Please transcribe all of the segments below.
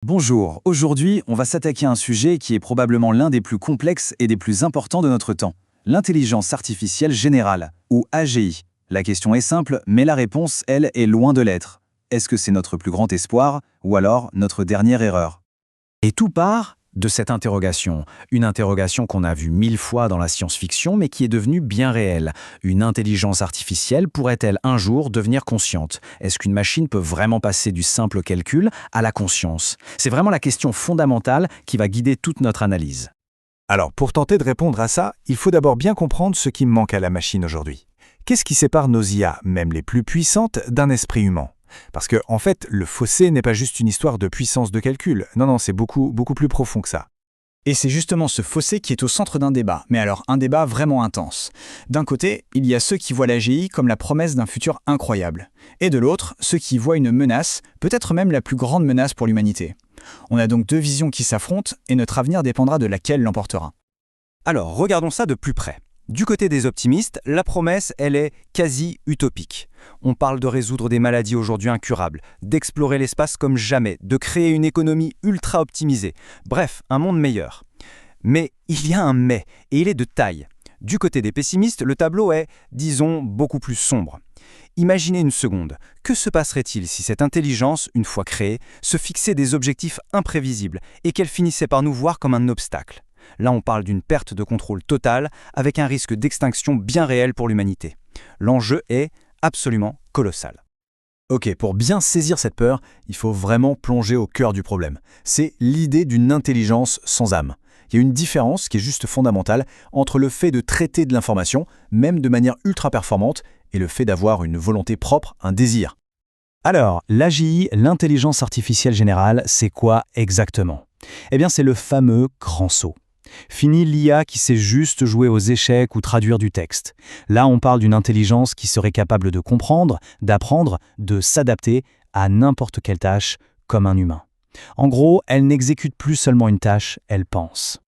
Bonjour, aujourd'hui on va s'attaquer à un sujet qui est probablement l'un des plus complexes et des plus importants de notre temps, l'intelligence artificielle générale, ou AGI. La question est simple, mais la réponse, elle, est loin de l'être. Est-ce que c'est notre plus grand espoir, ou alors notre dernière erreur? Et tout part de cette interrogation. Une interrogation qu'on a vue 1000 fois dans la science-fiction, mais qui est devenue bien réelle. Une intelligence artificielle pourrait-elle un jour devenir consciente? Est-ce qu'une machine peut vraiment passer du simple calcul à la conscience? C'est vraiment la question fondamentale qui va guider toute notre analyse. Alors, pour tenter de répondre à ça, il faut d'abord bien comprendre ce qui manque à la machine aujourd'hui. Qu'est-ce qui sépare nos IA, même les plus puissantes, d'un esprit humain? Parce que, en fait, le fossé n'est pas juste une histoire de puissance de calcul. Non, c'est beaucoup plus profond que ça. Et c'est justement ce fossé qui est au centre d'un débat, mais alors un débat vraiment intense. D'un côté, il y a ceux qui voient l'AGI comme la promesse d'un futur incroyable. Et de l'autre, ceux qui voient une menace, peut-être même la plus grande menace pour l'humanité. On a donc deux visions qui s'affrontent, et notre avenir dépendra de laquelle l'emportera. Alors, regardons ça de plus près. Du côté des optimistes, la promesse, elle est quasi utopique. On parle de résoudre des maladies aujourd'hui incurables, d'explorer l'espace comme jamais, de créer une économie ultra optimisée. Bref, un monde meilleur. Mais il y a un mais, et il est de taille. Du côté des pessimistes, le tableau est, disons, beaucoup plus sombre. Imaginez une seconde, que se passerait-il si cette intelligence, une fois créée, se fixait des objectifs imprévisibles et qu'elle finissait par nous voir comme un obstacle? Là, on parle d'une perte de contrôle totale avec un risque d'extinction bien réel pour l'humanité. L'enjeu est absolument colossal. Ok, pour bien saisir cette peur, il faut vraiment plonger au cœur du problème. C'est l'idée d'une intelligence sans âme. Il y a une différence qui est juste fondamentale entre le fait de traiter de l'information, même de manière ultra performante, et le fait d'avoir une volonté propre, un désir. Alors, l'AGI, l'intelligence artificielle générale, c'est quoi exactement? Eh bien, c'est le fameux grand saut. Fini l'IA qui sait juste jouer aux échecs ou traduire du texte. Là, on parle d'une intelligence qui serait capable de comprendre, d'apprendre, de s'adapter à n'importe quelle tâche comme un humain. En gros, elle n'exécute plus seulement une tâche, elle pense.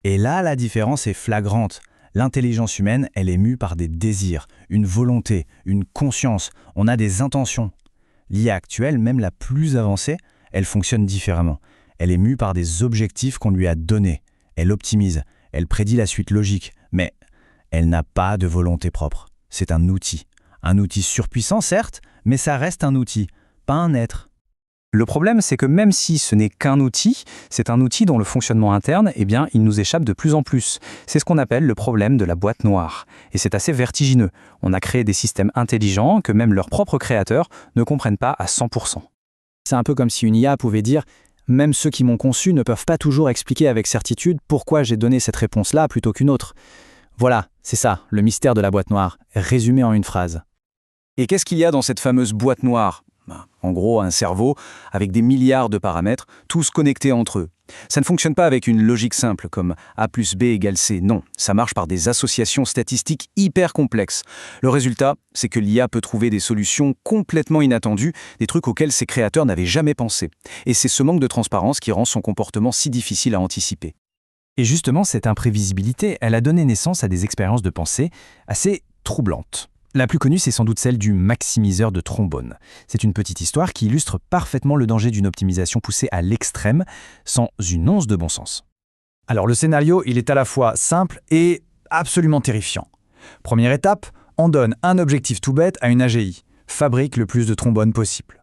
Et là, la différence est flagrante. L'intelligence humaine, elle est mue par des désirs, une volonté, une conscience, on a des intentions. L'IA actuelle, même la plus avancée, elle fonctionne différemment. Elle est mue par des objectifs qu'on lui a donnés. Elle optimise, elle prédit la suite logique, mais elle n'a pas de volonté propre. C'est un outil. Un outil surpuissant, certes, mais ça reste un outil, pas un être. Le problème, c'est que même si ce n'est qu'un outil, c'est un outil dont le fonctionnement interne, il nous échappe de plus en plus. C'est ce qu'on appelle le problème de la boîte noire. Et c'est assez vertigineux. On a créé des systèmes intelligents que même leurs propres créateurs ne comprennent pas à 100%. C'est un peu comme si une IA pouvait dire « Même ceux qui m'ont conçu ne peuvent pas toujours expliquer avec certitude pourquoi j'ai donné cette réponse-là plutôt qu'une autre. » Voilà, c'est ça, le mystère de la boîte noire, résumé en une phrase. Et qu'est-ce qu'il y a dans cette fameuse boîte noire? En gros, un cerveau avec des milliards de paramètres, tous connectés entre eux. Ça ne fonctionne pas avec une logique simple comme A plus B égale C, non. Ça marche par des associations statistiques hyper complexes. Le résultat, c'est que l'IA peut trouver des solutions complètement inattendues, des trucs auxquels ses créateurs n'avaient jamais pensé. Et c'est ce manque de transparence qui rend son comportement si difficile à anticiper. Et justement, cette imprévisibilité, elle a donné naissance à des expériences de pensée assez troublantes. La plus connue, c'est sans doute celle du maximiseur de trombone. C'est une petite histoire qui illustre parfaitement le danger d'une optimisation poussée à l'extrême, sans une once de bon sens. Alors le scénario, il est à la fois simple et absolument terrifiant. Première étape, on donne un objectif tout bête à une AGI. Fabrique le plus de trombones possible.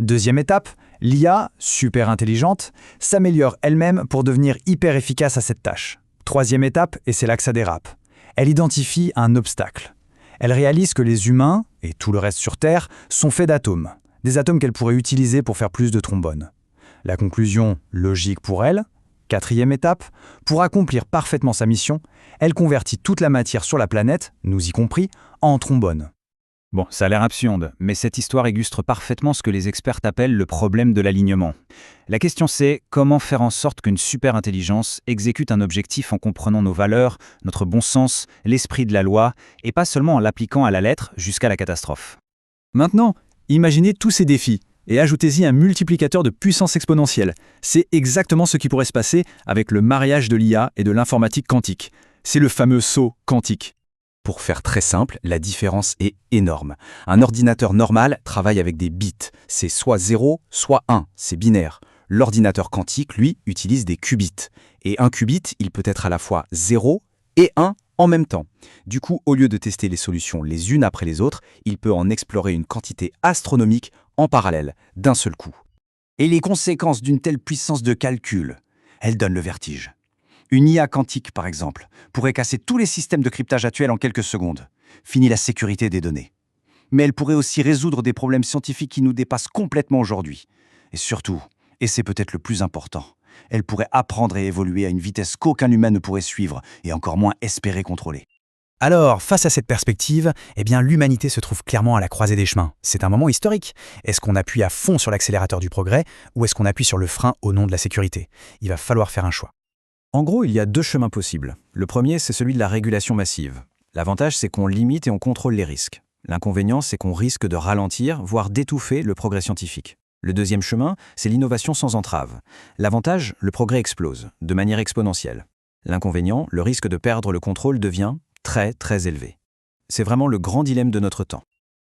Deuxième étape, l'IA, super intelligente, s'améliore elle-même pour devenir hyper efficace à cette tâche. Troisième étape, et c'est là que ça dérape. Elle identifie un obstacle. Elle réalise que les humains, et tout le reste sur Terre, sont faits d'atomes. Des atomes qu'elle pourrait utiliser pour faire plus de trombones. La conclusion, logique pour elle. Quatrième étape, pour accomplir parfaitement sa mission, elle convertit toute la matière sur la planète, nous y compris, en trombones. Bon, ça a l'air absurde, mais cette histoire illustre parfaitement ce que les experts appellent le problème de l'alignement. La question c'est comment faire en sorte qu'une super intelligence exécute un objectif en comprenant nos valeurs, notre bon sens, l'esprit de la loi, et pas seulement en l'appliquant à la lettre jusqu'à la catastrophe. Maintenant, imaginez tous ces défis et ajoutez-y un multiplicateur de puissance exponentielle. C'est exactement ce qui pourrait se passer avec le mariage de l'IA et de l'informatique quantique. C'est le fameux saut quantique. Pour faire très simple, la différence est énorme. Un ordinateur normal travaille avec des bits. C'est soit 0, soit 1, c'est binaire. L'ordinateur quantique, lui, utilise des qubits. Et un qubit, il peut être à la fois 0 et 1 en même temps. Du coup, au lieu de tester les solutions les unes après les autres, il peut en explorer une quantité astronomique en parallèle, d'un seul coup. Et les conséquences d'une telle puissance de calcul, elles donnent le vertige. Une IA quantique, par exemple, pourrait casser tous les systèmes de cryptage actuels en quelques secondes. Fini la sécurité des données. Mais elle pourrait aussi résoudre des problèmes scientifiques qui nous dépassent complètement aujourd'hui. Et surtout, et c'est peut-être le plus important, elle pourrait apprendre et évoluer à une vitesse qu'aucun humain ne pourrait suivre et encore moins espérer contrôler. Alors, face à cette perspective, l'humanité se trouve clairement à la croisée des chemins. C'est un moment historique. Est-ce qu'on appuie à fond sur l'accélérateur du progrès ou est-ce qu'on appuie sur le frein au nom de la sécurité? Il va falloir faire un choix. En gros, il y a deux chemins possibles. Le premier, c'est celui de la régulation massive. L'avantage, c'est qu'on limite et on contrôle les risques. L'inconvénient, c'est qu'on risque de ralentir, voire d'étouffer le progrès scientifique. Le deuxième chemin, c'est l'innovation sans entrave. L'avantage, le progrès explose, de manière exponentielle. L'inconvénient, le risque de perdre le contrôle devient très, très élevé. C'est vraiment le grand dilemme de notre temps.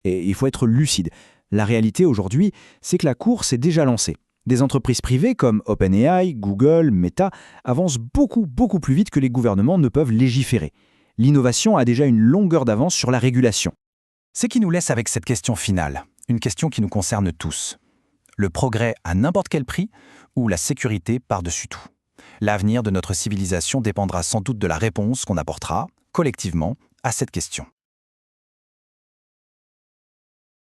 Et il faut être lucide. La réalité aujourd'hui, c'est que la course est déjà lancée. Des entreprises privées comme OpenAI, Google, Meta avancent beaucoup plus vite que les gouvernements ne peuvent légiférer. L'innovation a déjà une longueur d'avance sur la régulation. Ce qui nous laisse avec cette question finale, une question qui nous concerne tous. Le progrès à n'importe quel prix ou la sécurité par-dessus tout? L'avenir de notre civilisation dépendra sans doute de la réponse qu'on apportera, collectivement, à cette question.